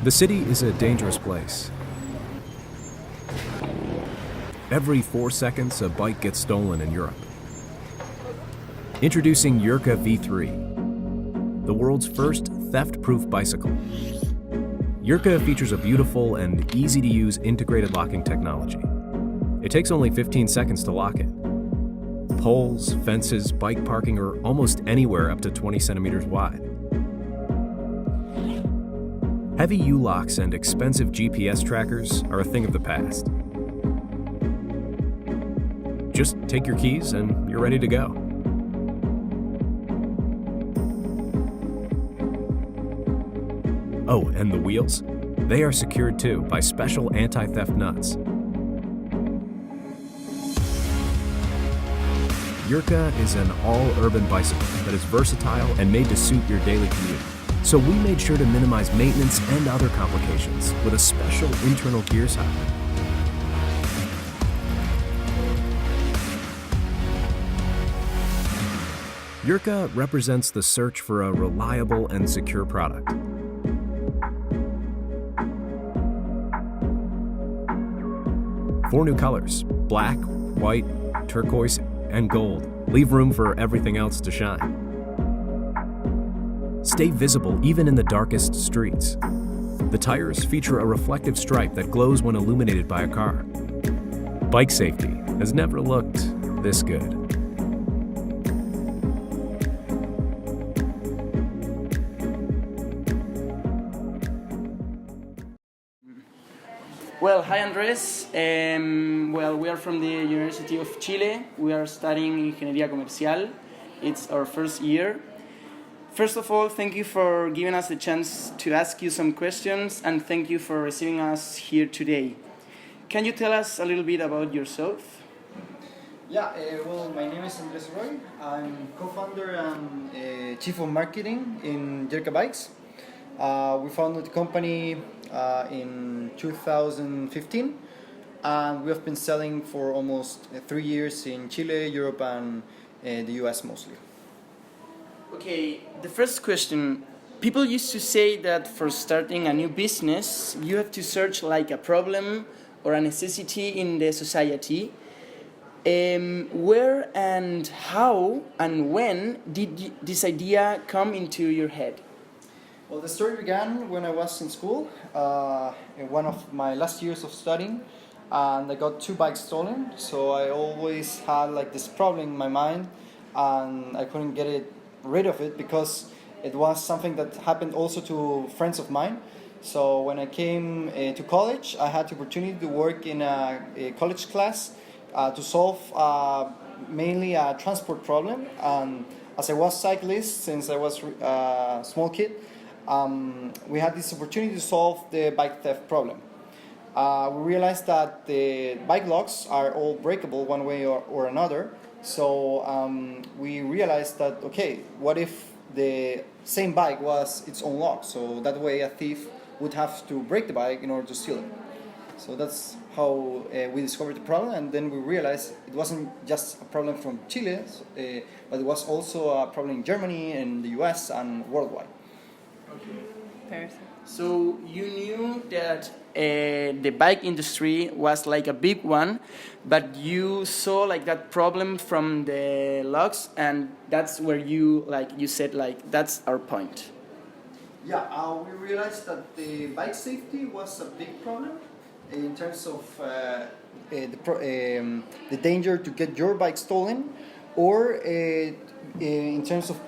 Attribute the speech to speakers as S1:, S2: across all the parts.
S1: The city is a dangerous place. Every 4 seconds, a bike gets stolen in Europe. Introducing Yerka V3, the world's first theft-proof bicycle. Yerka features a beautiful and easy-to-use integrated locking technology. It takes only 15 seconds to lock it. Poles, fences, bike parking, or almost anywhere up to 20 centimeters wide. Heavy U-locks and expensive GPS trackers are a thing of the past. Just take your keys and you're ready to go. Oh, and the wheels? They are secured too by special anti-theft nuts. Yerka is an all-urban bicycle that is versatile and made to suit your daily commute. So we made sure to minimize maintenance and other complications with a special internal gear socket. Yerka represents the search for a reliable and secure product. Four new colors: black, white, turquoise, and gold. Leave room for everything else to shine. Stay visible even in the darkest streets. The tires feature a reflective stripe that glows when illuminated by a car. Bike safety has never looked this good.
S2: Well, hi Andres. We are from the University of Chile. We are studying Ingeniería Comercial. It's our first year. First of all, thank you for giving us the chance to ask you some questions, and thank you for receiving us here today. Can you tell us a little bit about yourself?
S3: Yeah, my name is Andres Roy. I'm co-founder and chief of marketing in Yerka Bikes. We founded the company in 2015, and we have been selling for almost 3 years in Chile, Europe, and the US mostly.
S2: Okay, the first question. People used to say that for starting a new business, you have to search like a problem or a necessity in the society. Where and how and when did this idea come into your head?
S3: Well, the story began when I was in school, in one of my last years of studying, and I got 2 bikes stolen. So I always had like this problem in my mind, and I couldn't get rid of it because it was something that happened also to friends of mine. So when I came to college, I had the opportunity to work in a college class to solve mainly a transport problem. And as I was cyclist since I was a small kid, we had this opportunity to solve the bike theft problem. We realized that the bike locks are all breakable one way or another. So we realized that, okay, what if the same bike was its own lock? So that way a thief would have to break the bike in order to steal it. So that's how we discovered the problem, and then we realized it wasn't just a problem from Chile, but it was also a problem in Germany, in the US, and worldwide.
S2: Okay.
S4: Perfect.
S2: So you knew that the bike industry was like a big one, but you saw like that problem from the locks, and that's where you said that's our point.
S3: Yeah, we realized that the bike safety was a big problem in terms of the danger to get your bike stolen, or in terms of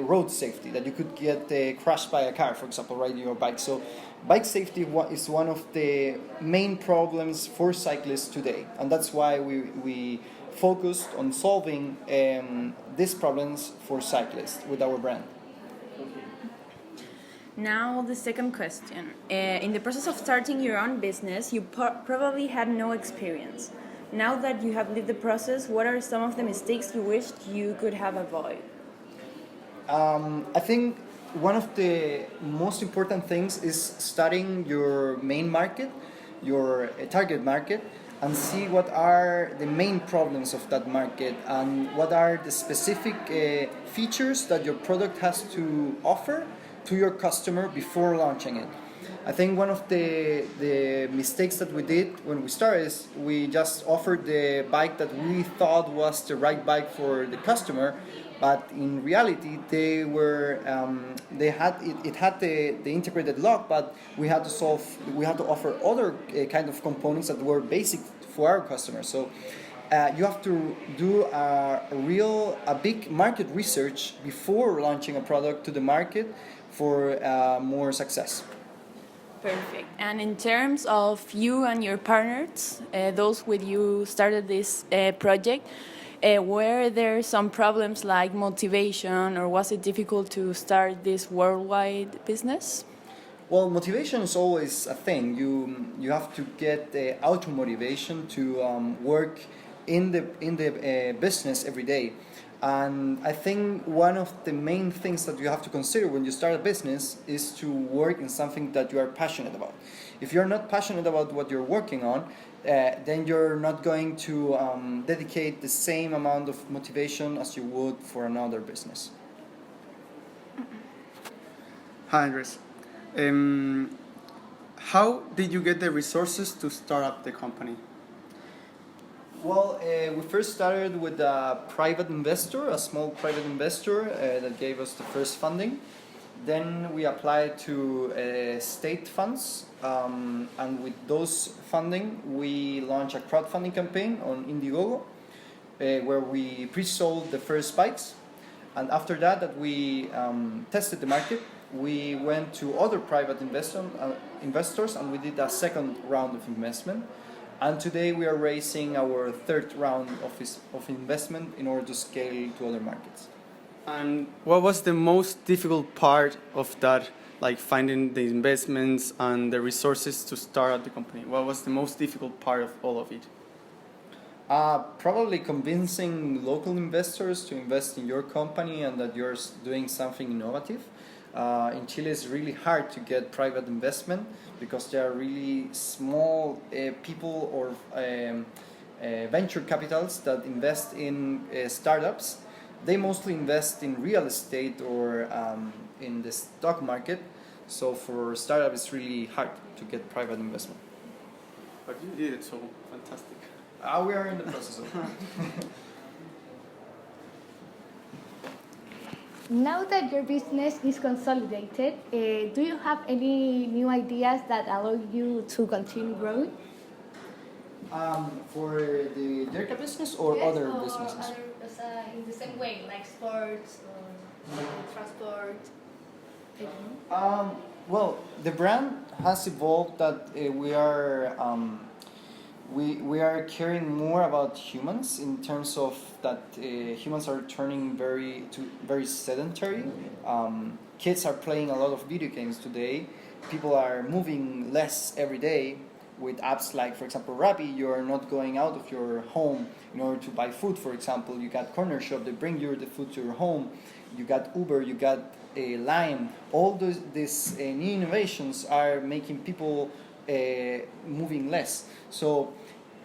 S3: road safety, that you could get crushed by a car, for example, riding your bike. So bike safety is one of the main problems for cyclists today, and that's why we focused on solving these problems for cyclists with our brand.
S4: Now the second question. In the process of starting your own business, you probably had no experience. Now that you have lived the process, what are some of the mistakes you wished you could have avoided?
S3: I think one of the most important things is studying your main market, your target market, and see what are the main problems of that market and what are the specific features that your product has to offer to your customer before launching it. I think one of the mistakes that we did when we started is we just offered the bike that we thought was the right bike for the customer, but in reality it had the integrated lock, but we had to offer other kind of components that were basic for our customers. So you have to do a big market research before launching a product to the market for more success.
S4: Perfect. And in terms of you and your partners, those with you started this project, were there some problems like motivation, or was it difficult to start this worldwide business?
S3: Well, motivation is always a thing. You have to get the auto motivation to work in the business every day. And I think one of the main things that you have to consider when you start a business is to work in something that you are passionate about. If you're not passionate about what you're working on, then you're not going to dedicate the same amount of motivation as you would for another business.
S5: Hi, Andres. How did you get the resources to start up the company?
S3: Well, we first started with a private investor, a small private investor that gave us the first funding. Then we applied to state funds, and with those funding, we launched a crowdfunding campaign on Indiegogo, where we pre-sold the first bikes. And after that we tested the market, we went to other private investors, and we did a second round of investment. And today we are raising our third round of investment in order to scale to other markets.
S5: And what was the most difficult part of that, like finding the investments and the resources to start up the company? What was the most difficult part of all of it?
S3: Probably convincing local investors to invest in your company and that you're doing something innovative. In Chile, it's really hard to get private investment because there are really small people or venture capitals that invest in startups. They mostly invest in real estate or in the stock market. So for startups, it's really hard to get private investment.
S5: But you did it, so fantastic.
S3: We are in the process of it.
S6: Now that your business is consolidated, do you have any new ideas that allow you to continue growing?
S3: For the Yerka business or other businesses?
S6: In the same way, like sports or transport.
S3: Well, the brand has evolved that we are caring more about humans in terms of that humans are turning very sedentary. Kids are playing a lot of video games today. People are moving less every day. With apps like, for example, Rappi, you are not going out of your home in order to buy food, for example. You got Corner Shop, they bring you the food to your home. You got Uber, you got Lime. All these new innovations are making people moving less. So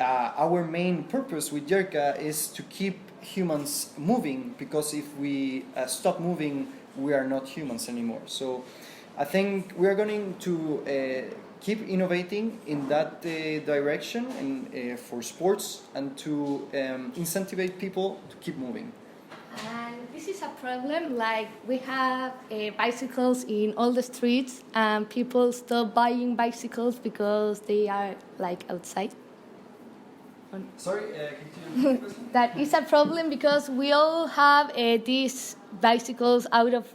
S3: our main purpose with Yerka is to keep humans moving, because if we stop moving, we are not humans anymore. So I think we are going to keep innovating in that direction and for sports, and to incentivize people to keep moving.
S6: And this is a problem, like we have bicycles in all the streets and people stop buying bicycles because they are like outside.
S3: Sorry, continue the question?
S6: That is a problem because we all have these bicycles out of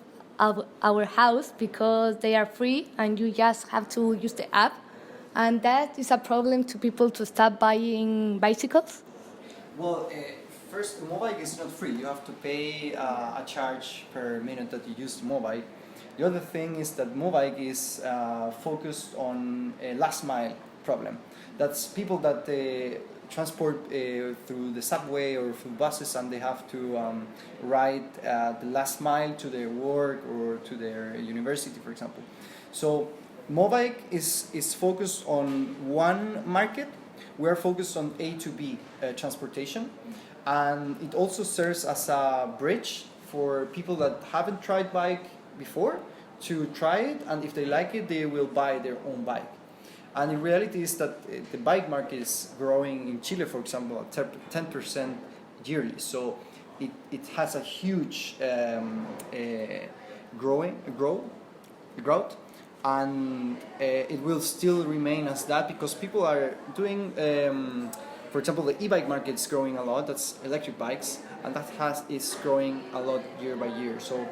S6: our house because they are free and you just have to use the app, and that is a problem to people to stop buying bicycles.
S3: Well, first, Mobike is not free. You have to pay a charge per minute that you use the Mobike. The other thing is that Mobike is focused on a last mile problem. That's people that transport through the subway or through buses, and they have to ride the last mile to their work or to their university, for example. So Mobike is focused on one market. We are focused on A to B transportation, and it also serves as a bridge for people that haven't tried bike before to try it, and if they like it, they will buy their own bike. And in reality is that the bike market is growing in Chile, for example, at 10% yearly. So it has a huge growth, and it will still remain as that because people are doing, for example, the e-bike market is growing a lot. That's electric bikes, and that is growing a lot year by year. So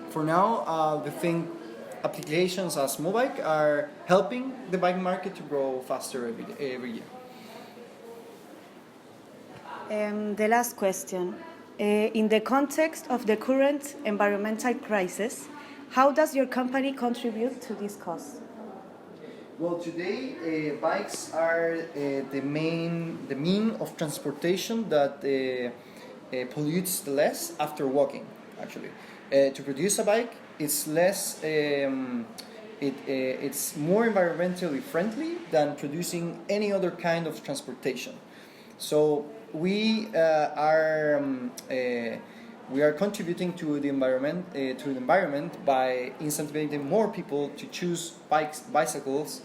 S3: for now, we think applications as mobike are helping the bike market to grow faster every year.
S7: The last question. In the context of the current environmental crisis, how does your company contribute to this cause?
S3: Well, today bikes are the mean of transportation that pollutes the less after walking. Actually, to produce a bike, it's less. It's more environmentally friendly than producing any other kind of transportation. So we are contributing to the environment by incentivizing more people to choose bicycles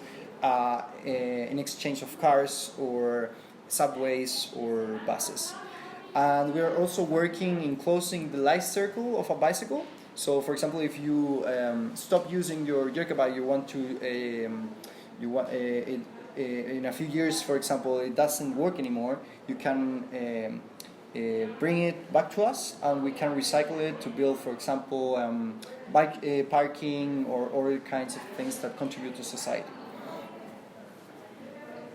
S3: in exchange of cars or subways or buses. And we are also working in closing the life circle of a bicycle. So, for example, if you stop using your Yerka bike, you want to in a few years, for example, it doesn't work anymore, you can bring it back to us and we can recycle it to build, for example, bike parking or other kinds of things that contribute to society.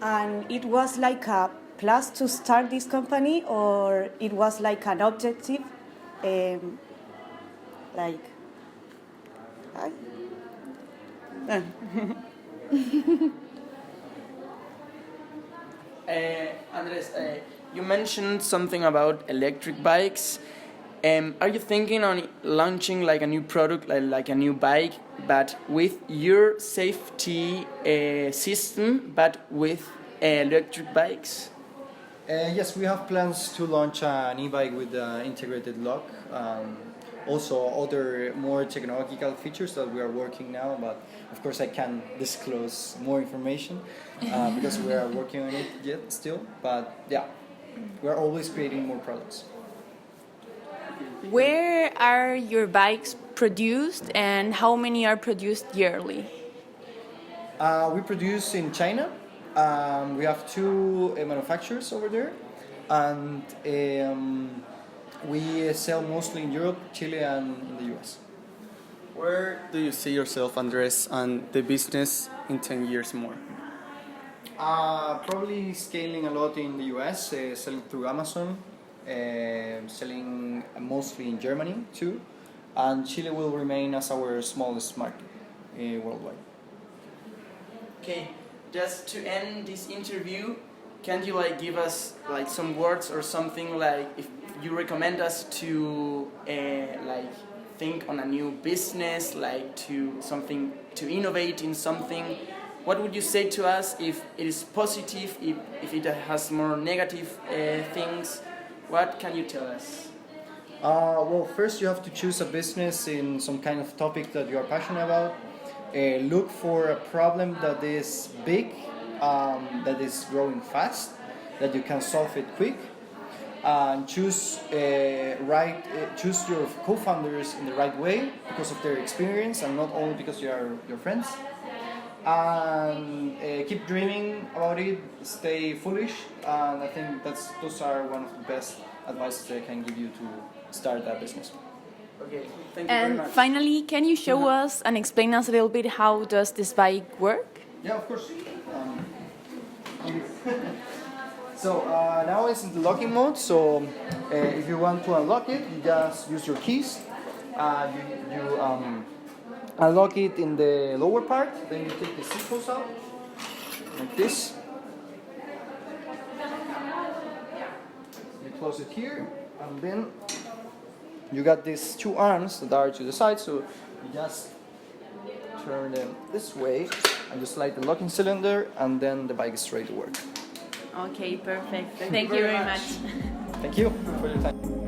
S7: And it was like a plus to start this company, or it was like an objective, like...
S2: Andres, you mentioned something about electric bikes. Are you thinking on launching like a new product, like a new bike, but with your safety system, but with electric bikes?
S3: Yes, we have plans to launch an e-bike with integrated lock. Also other more technological features that we are working now, but of course I can't disclose more information because we are working on it yet still. But yeah, we're always creating more products.
S4: Where are your bikes produced and how many are produced yearly?
S3: We produce in China. We have two manufacturers over there, and we sell mostly in Europe, Chile, and in the US.
S5: Where do you see yourself, Andres, and the business in 10 years more?
S3: Probably scaling a lot in the US, selling through Amazon, selling mostly in Germany too, and Chile will remain as our smallest market worldwide.
S2: Okay, just to end this interview, can you like give us like some words or something, like if you recommend us to like think on a new business, like to something, to innovate in something? What would you say to us if it is positive, if it has more negative things? What can you tell us?
S3: Well, first you have to choose a business in some kind of topic that you are passionate about. Look for a problem that is big, that is growing fast, that you can solve it quick. And choose choose your co-founders in the right way because of their experience and not only because you are your friends. And keep dreaming about it, stay foolish, and I think those are one of the best advices I can give you to start that business.
S2: Okay, thank you very
S4: And
S2: much.
S4: finally, can you show us and explain us a little bit how does this bike work?
S3: Yeah, of course. So now it's in the locking mode, so if you want to unlock it, you just use your keys. You unlock it in the lower part, then you take the seat post out, like this. You close it here, and then you got these two arms that are to the side, so you just turn them this way, and you slide the locking cylinder, and then the bike is ready to work.
S4: Okay, perfect. Thank you very much.
S3: Thank you for your time.